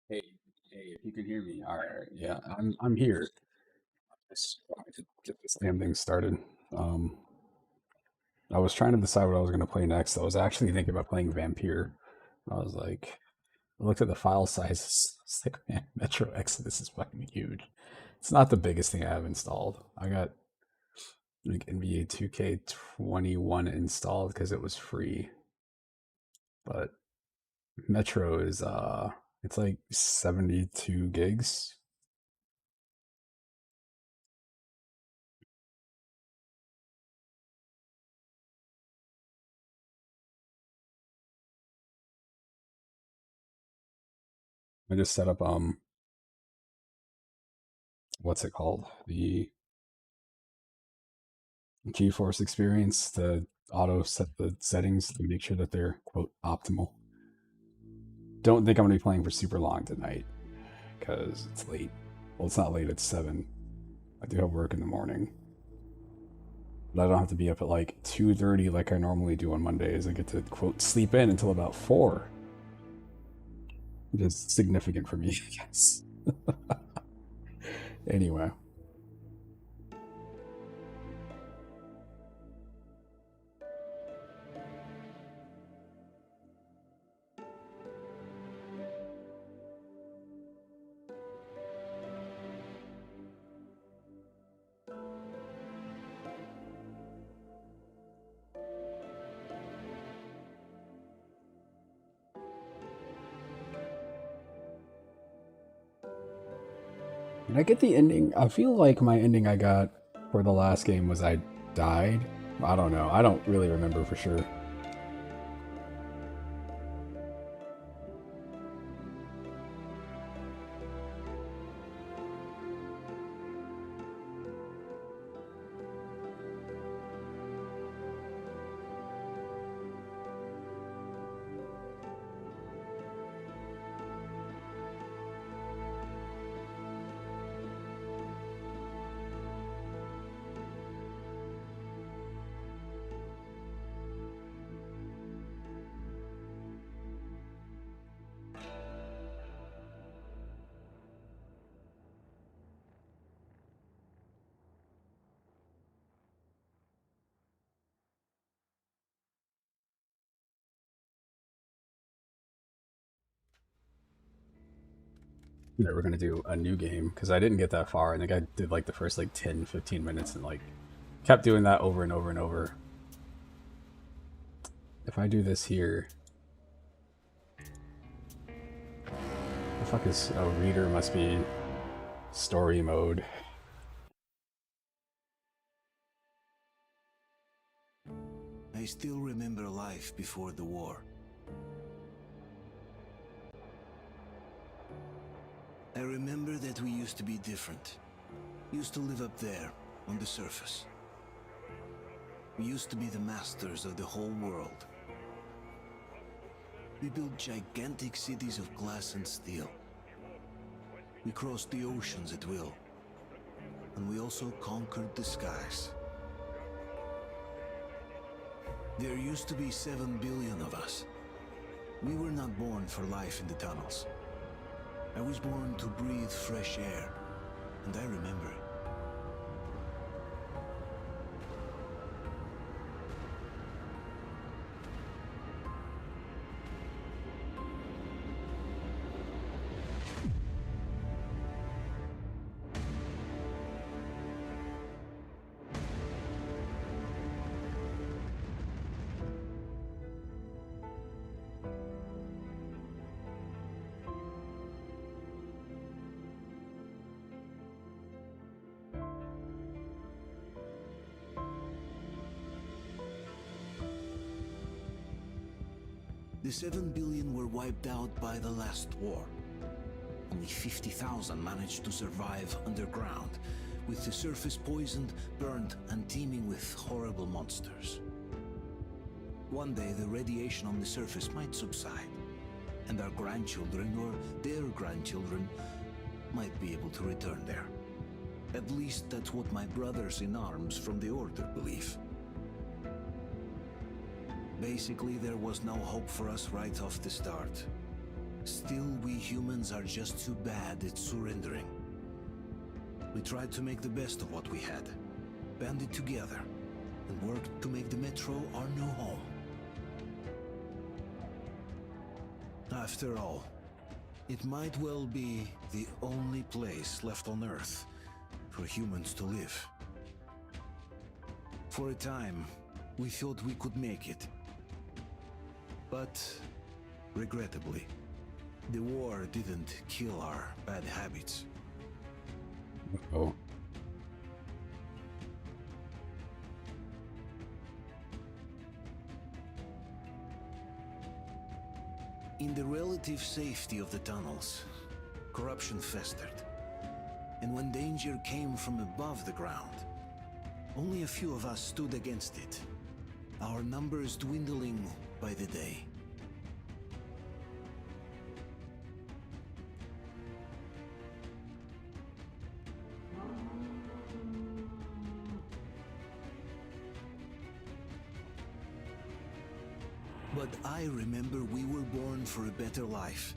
Hey, hey, if you can hear me, all right, yeah, I'm here. Just wanted to get this damn thing started. Um, I was trying to decide what I was going to play next. I was actually thinking about playing Vampire. I was like, I looked at the file sizes. It's like, man, Metro Exodus is fucking huge. It's not the biggest thing I have installed. I got like NBA 2K21 installed because it was free, but Metro is it's like 72 gigs. I just set up what's it called? The GeForce experience to auto set the settings to make sure that they're quote optimal. Don't think I'm gonna be playing for super long tonight because it's late. Well, it's not late, it's 7. I do have work in the morning. But I don't have to be up at like 2:30 like I normally do on Mondays. I get to quote sleep in until about 4, which is significant for me, I guess. Anyway, did I get the ending? I feel like my ending I got for the last game was I died. I don't know. I don't really remember for sure. That we're gonna do a new game because I didn't get that far. I think I did like the first like 10, 15 minutes and like kept doing that over and over and over. If I do this here, the fuck is a reader must be story mode. I still remember life before the war. I remember that we used to be different. Used to live up there, on the surface. We used to be the masters of the whole world. We built gigantic cities of glass and steel. We crossed the oceans at will. And we also conquered the skies. There used to be 7 billion of us. We were not born for life in the tunnels. I was born to breathe fresh air, and I remember it. The 7 billion were wiped out by the last war. Only 50,000 managed to survive underground, with the surface poisoned, burned, and teeming with horrible monsters. One day the radiation on the surface might subside, and our grandchildren or their grandchildren might be able to return there. At least that's what my brothers in arms from the Order believe. Basically, there was no hope for us right off the start. Still, we humans are just too bad at surrendering. We tried to make the best of what we had, banded together, and worked to make the Metro our new home. After all, it might well be the only place left on Earth for humans to live. For a time, we thought we could make it. But, regrettably, the war didn't kill our bad habits. Oh. In the relative safety of the tunnels, corruption festered. And when danger came from above the ground, only a few of us stood against it, our numbers dwindling by the day. But I remember we were born for a better life.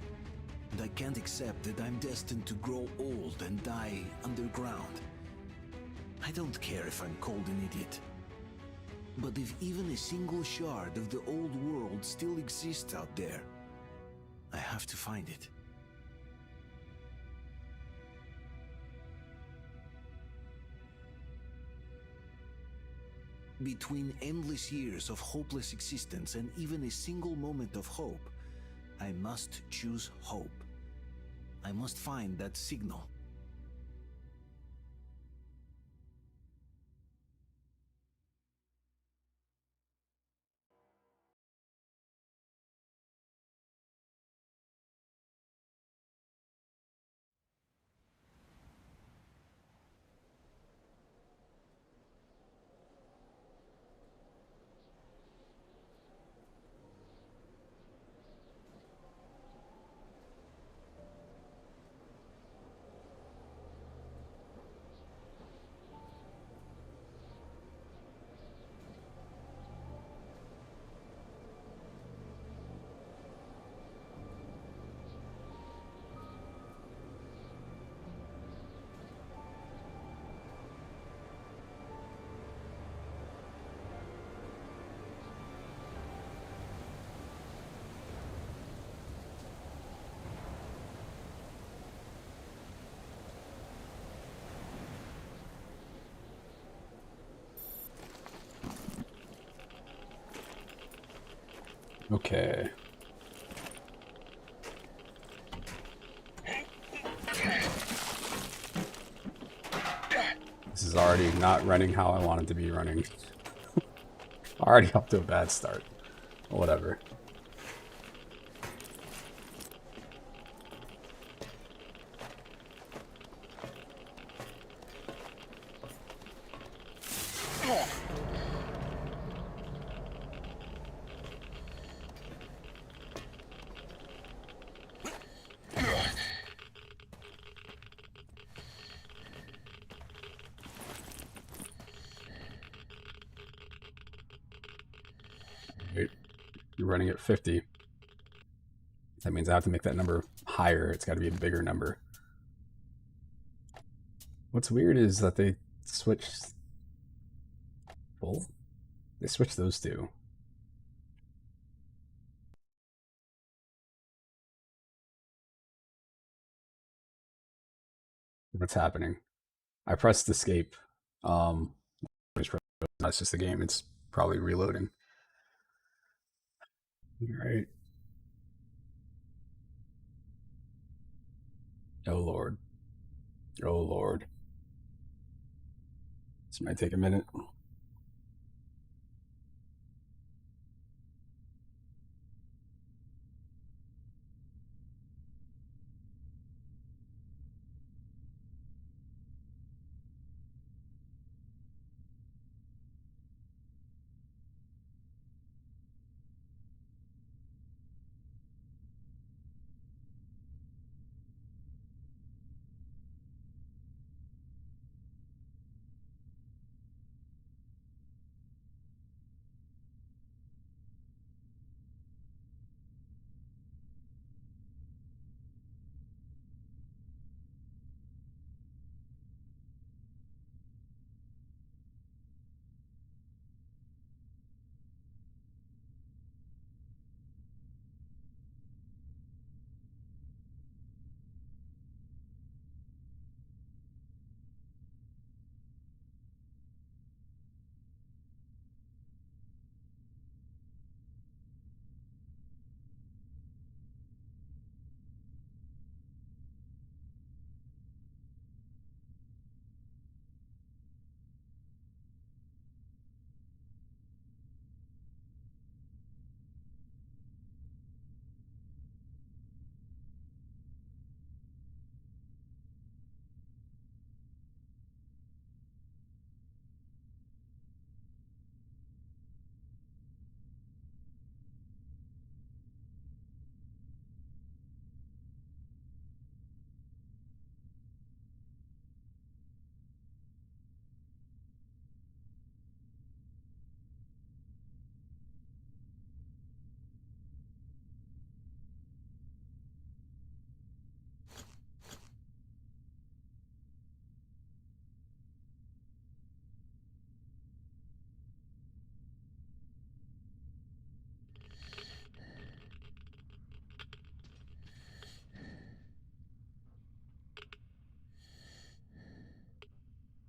And I can't accept that I'm destined to grow old and die underground. I don't care if I'm called an idiot. But if even a single shard of the old world still exists out there, I have to find it. Between endless years of hopeless existence and even a single moment of hope, I must choose hope. I must find that signal. Okay. This is already not running how I want it to be running. Already up to a bad start. Whatever. You're running at 50. That means I have to make that number higher. It's got to be a bigger number. What's weird is that they switched... Full? They switched those two. What's happening? I pressed escape. That's just the game. It's probably reloading. Alright. Oh lord. Oh lord. This might take a minute.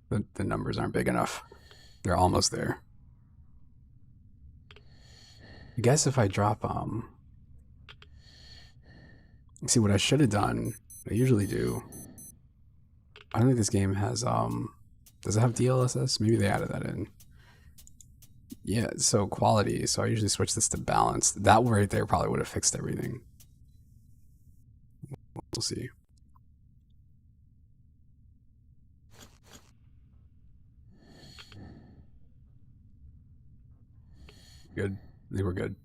The numbers aren't big enough. They're almost there. I guess if I drop see what I should have done, I usually do. I don't think this game has does it have DLSS? Maybe they added that in. Yeah, so quality. So I usually switch this to balanced. That right there probably would have fixed everything. We'll see. Good. They were good.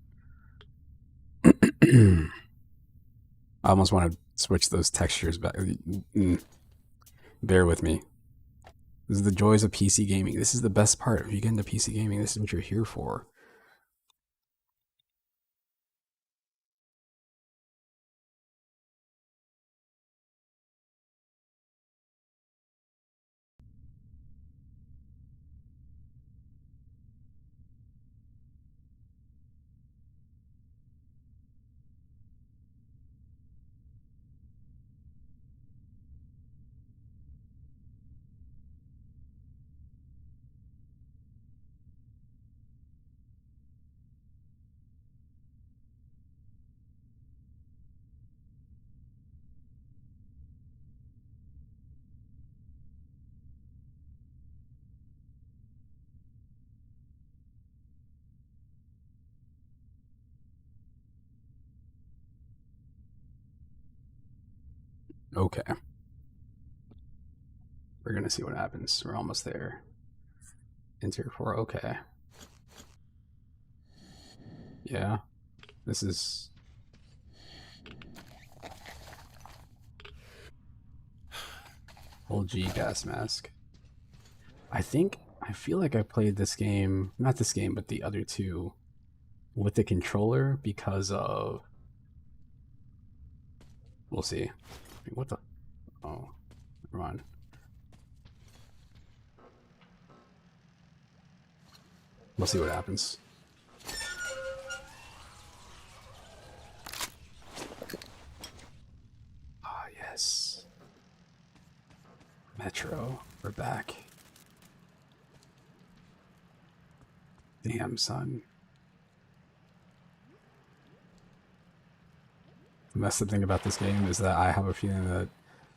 I almost want to switch those textures back. Bear with me. This is the joys of PC gaming. This is the best part. If you get into PC gaming, this is what you're here for. Okay. We're going to see what happens. We're almost there. Enter 4. Okay. Yeah. This is... Full G gas mask. I feel like I played this game, not this game, but the other two, with the controller because of... We'll see. What the... Oh, never mind. We'll see what happens. Ah, yes. Metro, we're back. Damn, son. The messed up thing about this game is that I have a feeling that...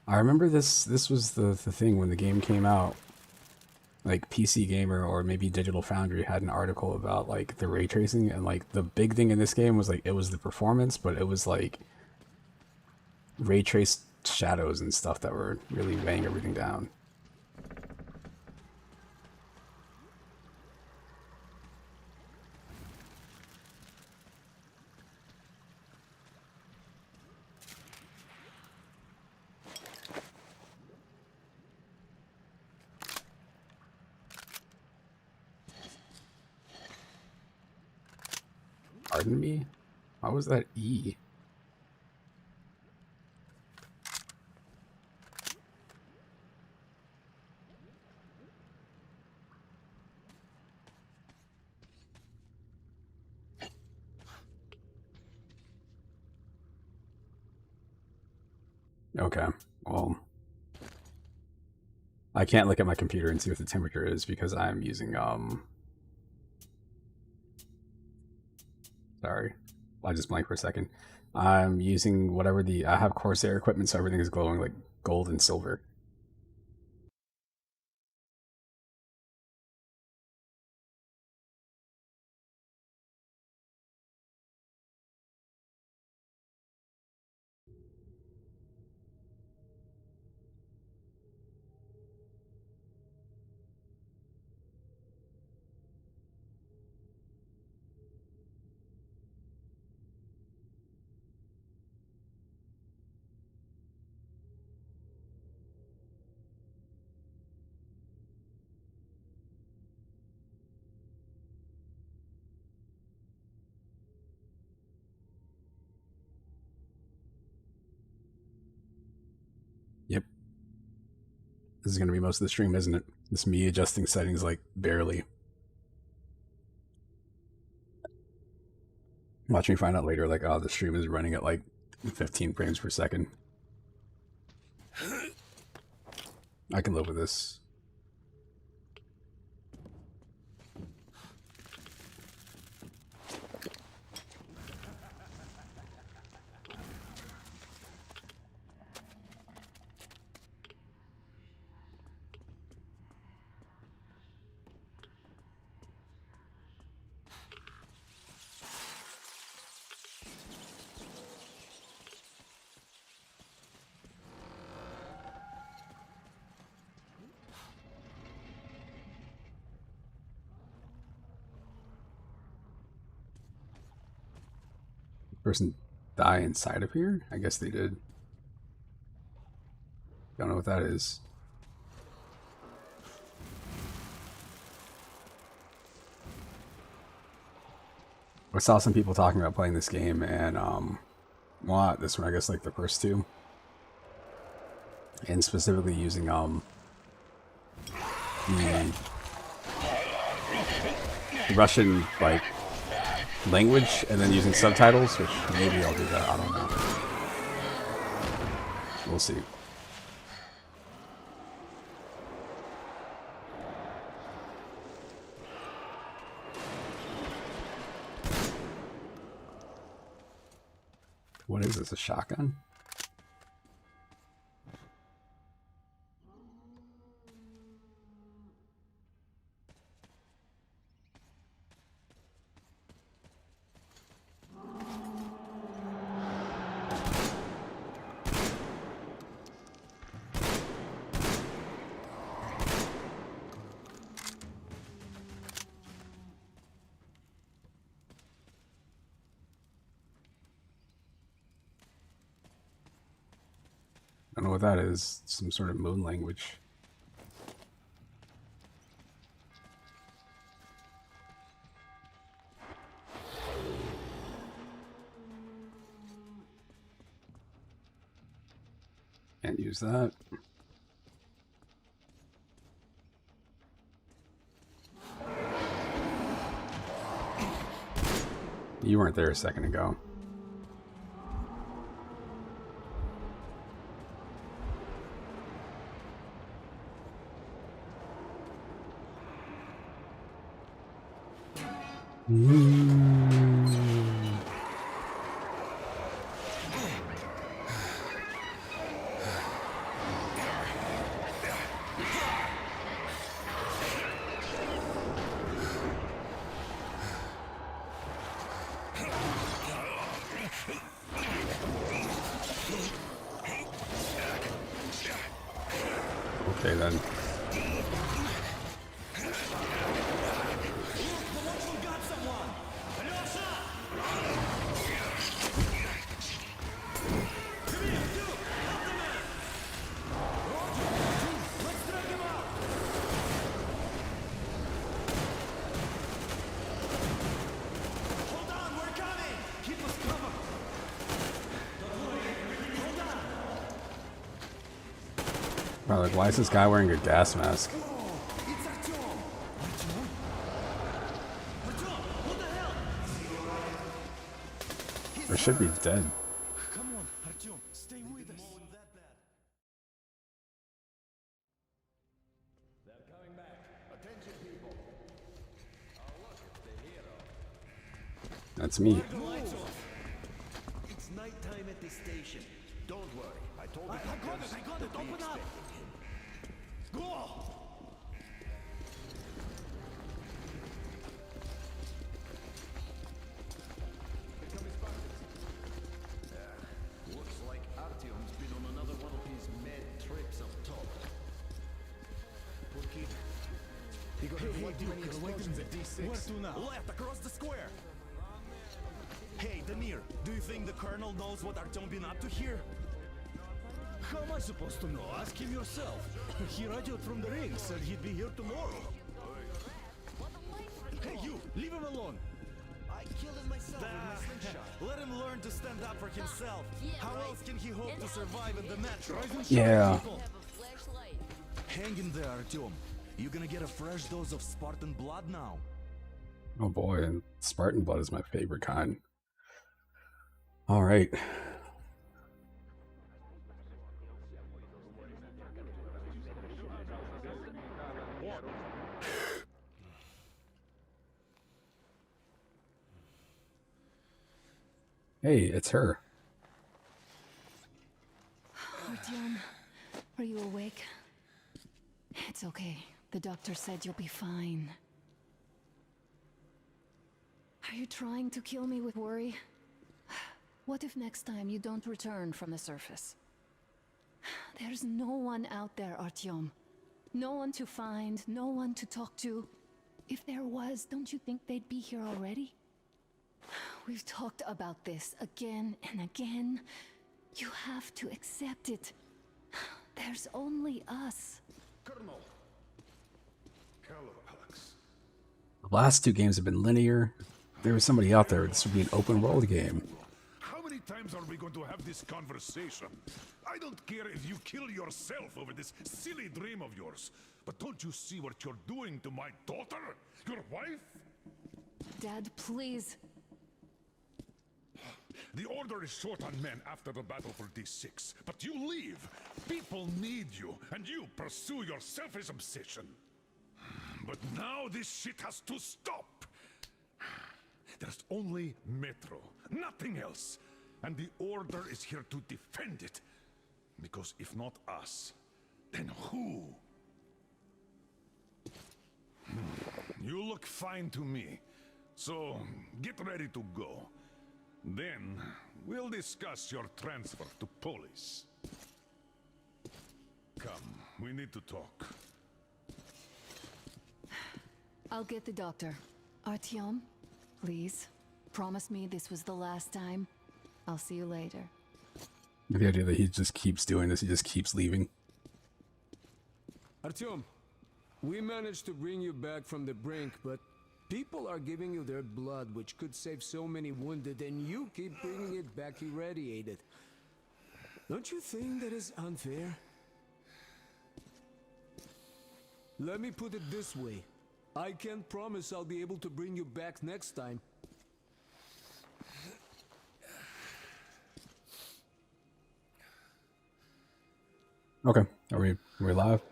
I remember this was the thing when the game came out. Like PC Gamer or maybe Digital Foundry had an article about like the ray tracing, and like the big thing in this game was like it was the performance, but it was like ray traced shadows and stuff that were really weighing everything down. Pardon me? Why was that E? Okay, well, I can't look at my computer and see what the temperature is because I'm using, sorry, I just blanked for a second. I'm using whatever I have Corsair equipment, so everything is glowing like gold and silver. Yep. This is going to be most of the stream, isn't it? This me adjusting settings like barely. Watch me find out later, like, oh, the stream is running at like 15 frames per second. I can live with this. person die inside of here? I guess they did. Don't know what that is. I saw some people talking about playing this game, and well, not this one, I guess, like the first two, and specifically using the Russian like language, and then using subtitles. Which maybe I'll do that. I don't know. We'll see. What is this, a shotgun? I don't know what that is. Some sort of moon language. Can't use that. You weren't there a second ago. Okay then. Wow, like, why is this guy wearing a gas mask? Or should be dead. Come on, Artyom, stay with us. They're coming back. Attention, people. Oh, look, it's the hero. That's me. The lights off. It's nighttime at the station. Don't worry. I told you. I got it. Open up. Go. Looks like Artyom's been on another one of his mad trips up top. Hey, Duke, wait at D6. Where to now? Left, across the square. Hey, Damir, do you think the Colonel knows what Artyom been up to here? How am I supposed to know? Ask him yourself. He radioed from the ring, said he'd be here tomorrow. Hey, you, leave him alone. I killed him myself with my slingshot. Let him learn to stand up for himself. How else can he hope to survive in the metro? Yeah. Hang in there, Artyom. You're gonna get a fresh dose of Spartan blood now. Oh boy, and Spartan blood is my favorite kind. All right. Hey, it's her. Artyom, are you awake? It's okay. The doctor said you'll be fine. Are you trying to kill me with worry? What if next time you don't return from the surface? There's no one out there, Artyom. No one to find, no one to talk to. If there was, don't you think they'd be here already? We've talked about this again and again. You have to accept it. There's only us. Colonel. Hello, Alex. The last two games have been linear. If there was somebody out there, this would be an open world game. How many times are we going to have this conversation? I don't care if you kill yourself over this silly dream of yours, but don't you see what you're doing to my daughter? Your wife? Dad, please. The Order is short on men after the battle for D6, but you leave. People need you, and you pursue your selfish obsession. But now this shit has to stop. There's only Metro, nothing else. And the Order is here to defend it. Because if not us, then who? You look fine to me. So, get ready to go. Then, we'll discuss your transfer to Polis. Come, we need to talk. I'll get the doctor. Artyom, please. Promise me this was the last time. I'll see you later. The idea that he just keeps doing this, he just keeps leaving. Artyom, we managed to bring you back from the brink, but people are giving you their blood, which could save so many wounded, and you keep bringing it back irradiated. Don't you think that is unfair? Let me put it this way. I can't promise I'll be able to bring you back next time. Okay, are we live?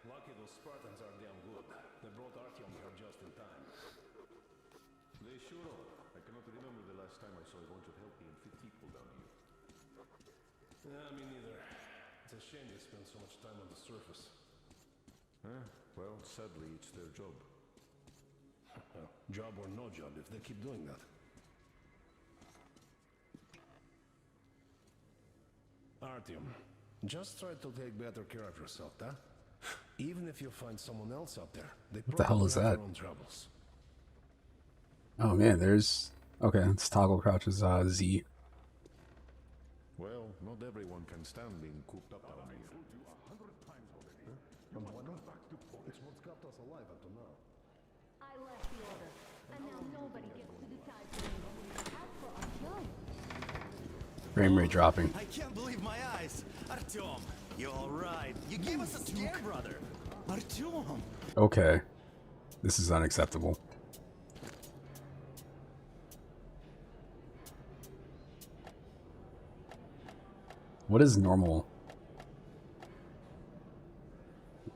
Lucky those Spartans are damn good. They brought Artyom here just in time. They sure are. I cannot remember the last time I saw a bunch of healthy and fit people down here. Yeah, me neither. It's a shame they spend so much time on the surface. Well, sadly, it's their job. Job or no job, if they keep doing that. Artyom, just try to take better care of yourself, huh? Even if you find someone else out there, they What the hell is probably have that? their own troubles. Oh man, there's... Okay, let's toggle crouches Z. Well, not everyone can stand being cooped up down here. And why not? It's what's kept us alive up to now. I left the order, and now nobody gets to decide for me. As for Artyom, Frame rate dropping. I can't believe my eyes. Artyom, you all right? You gave us a scare, brother. Artyom. Okay. This is unacceptable. What is normal?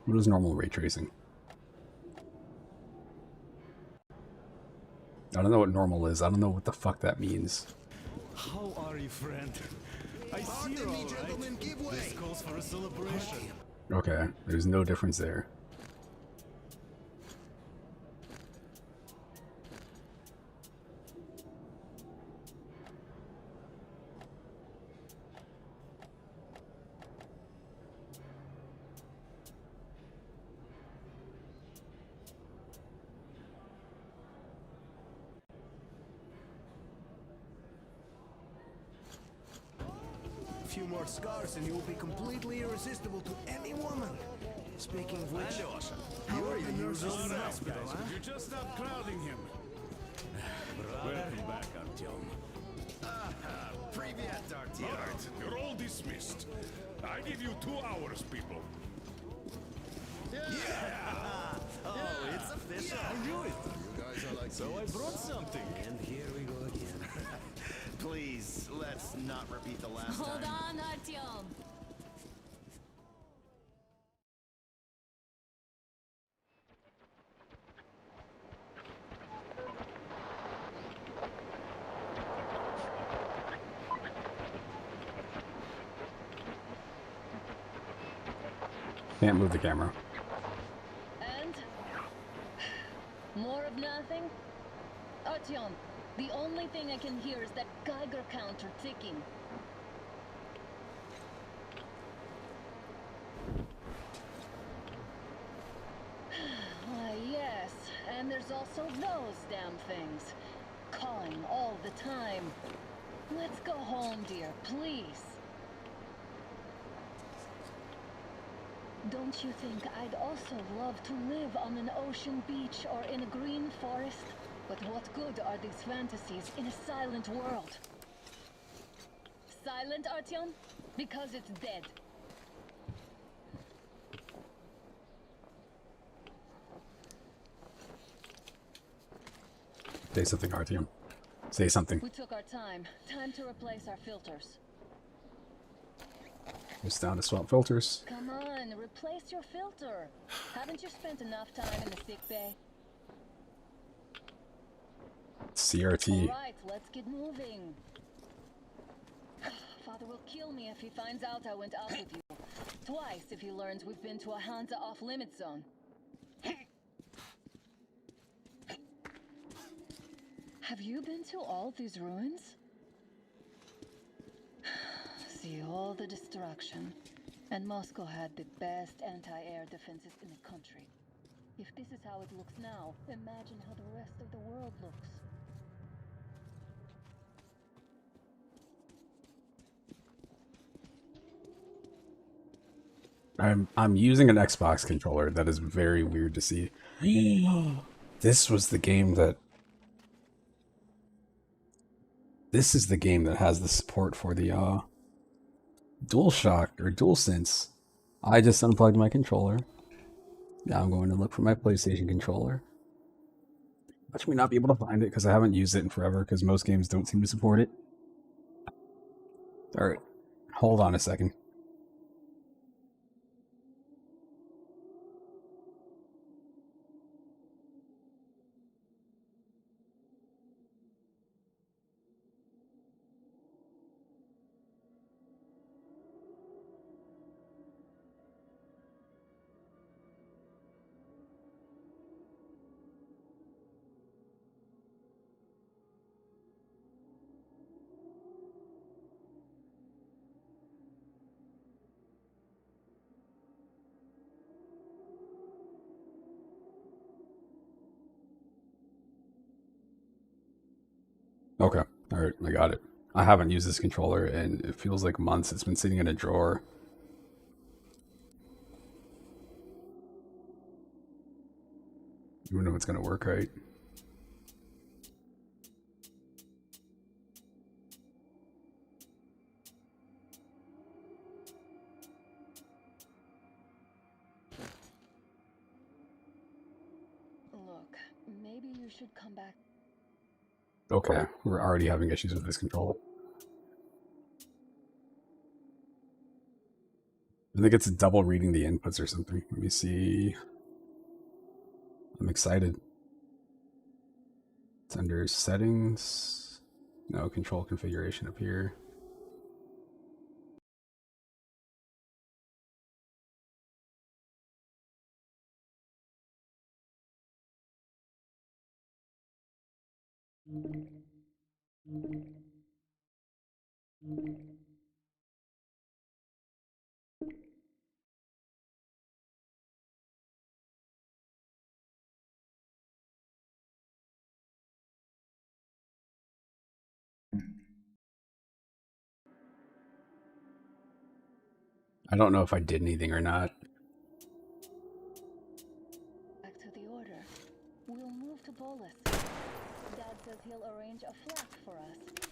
What is normal ray tracing? I don't know what normal is. I don't know what the fuck that means. How are you, friend? I see you're all right. This calls for a celebration. Okay, there's no difference there. A few more scars and you will be completely irresistible to any woman. Speaking of which, how are the nurses in the hospital, huh? You just stop crowding him. Welcome back, Artyom. Привет, Artyom. All right, you're all dismissed. I give you 2 hours, people. Oh, it's official. I knew it. You guys are like So I brought something. And here we go again. Please, let's not repeat the last hold time. on, Artyom. Can't move the camera. And? More of nothing? Artyom, the only thing I can hear is that Geiger counter ticking. Why, yes, and there's also those damn things. calling all the time. Let's go home, dear, please. Don't you think I'd also love to live on an ocean beach or in a green forest? But what good are these fantasies in a silent world? Silent, Artyom? Because it's dead. Say something, Artyom. Say something. We took our time. Time to replace our filters. Just down to swap filters. Come on, replace your filter. Haven't you spent enough time in the sick bay? CRT. Alright, let's get moving. Father will kill me if he finds out I went out with you. Twice if he learns we've been to a Hansa off-limit zone. Have you been to all these ruins? See all the destruction. And Moscow had the best anti-air defenses in the country. If this is how it looks now, imagine how the rest of the world looks. I'm using an Xbox controller. That is very weird to see. This was the game that... This is the game that has the support for the DualShock or DualSense. I just unplugged my controller. Now I'm going to look for my PlayStation controller. Watch me not be able to find it because I haven't used it in forever because most games don't seem to support it. Alright, hold on a second. Okay, alright, I got it. I haven't used this controller and it feels like months. It's been sitting in a drawer. I don't know if it's gonna work right. Look, maybe you should come back. Okay, we're already having issues with this controller. I think it's double reading the inputs or something. Let me see. I'm excited. It's under settings. No, control configuration up here. I don't know if I did anything or not. Back to the order. We'll move to Bolus. Dad says he'll arrange a flat for us.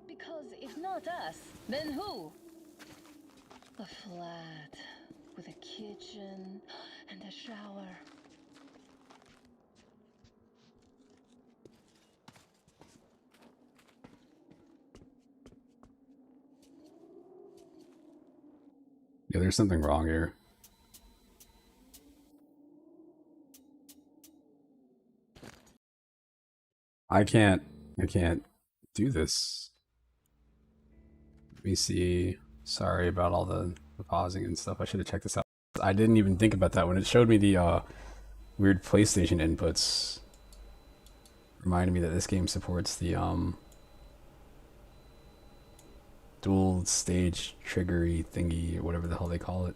Because if not us, then who? A flat with a kitchen and a shower. Yeah, there's something wrong here. I can't do this. Let me see. Sorry about all the pausing and stuff. I should have checked this out. I didn't even think about that when it showed me the weird PlayStation inputs. Reminded me that this game supports the dual stage triggery thingy or whatever the hell they call it.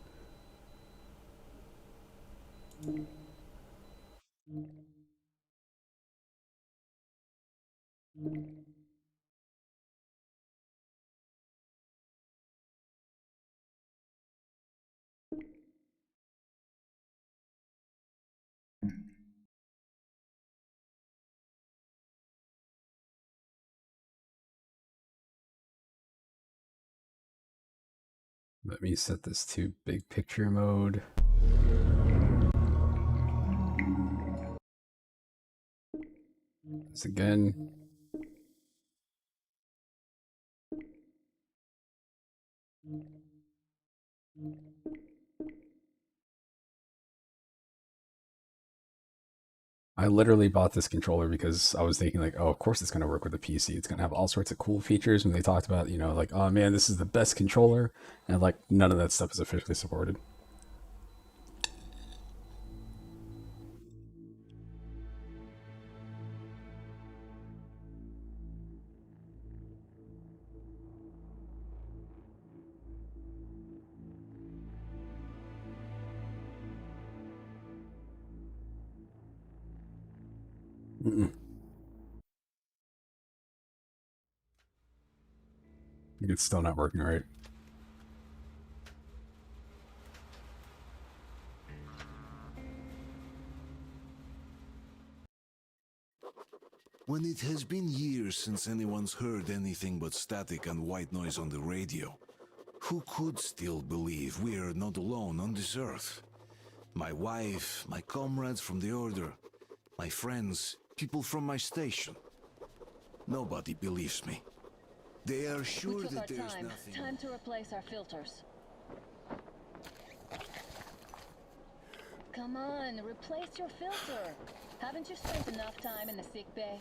Let me set this to big picture mode. This again. I literally bought this controller because I was thinking like, oh, of course it's going to work with the PC. It's going to have all sorts of cool features. When they talked about, you know, like, oh man, this is the best controller. And like, none of that stuff is officially supported. It's still not working right. When it has been years since anyone's heard anything but static and white noise on the radio, who could still believe we are not alone on this earth? My wife, my comrades from the Order, my friends, people from my station. Nobody believes me. They are sure We took that our there's time. nothing. Time to replace our filters. Come on, replace your filter. Haven't you spent enough time in the sick bay?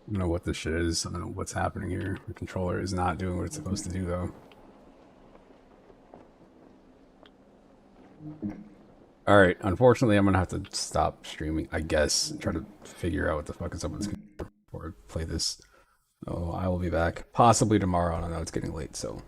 I don't know what this shit is. I don't know what's happening here. The controller is not doing what it's supposed to do, though. Alright, unfortunately, I'm gonna have to stop streaming, I guess, and try to figure out what the fuck is up with this computer before I play this. Oh, I will be back. Possibly tomorrow. I don't know, it's getting late, so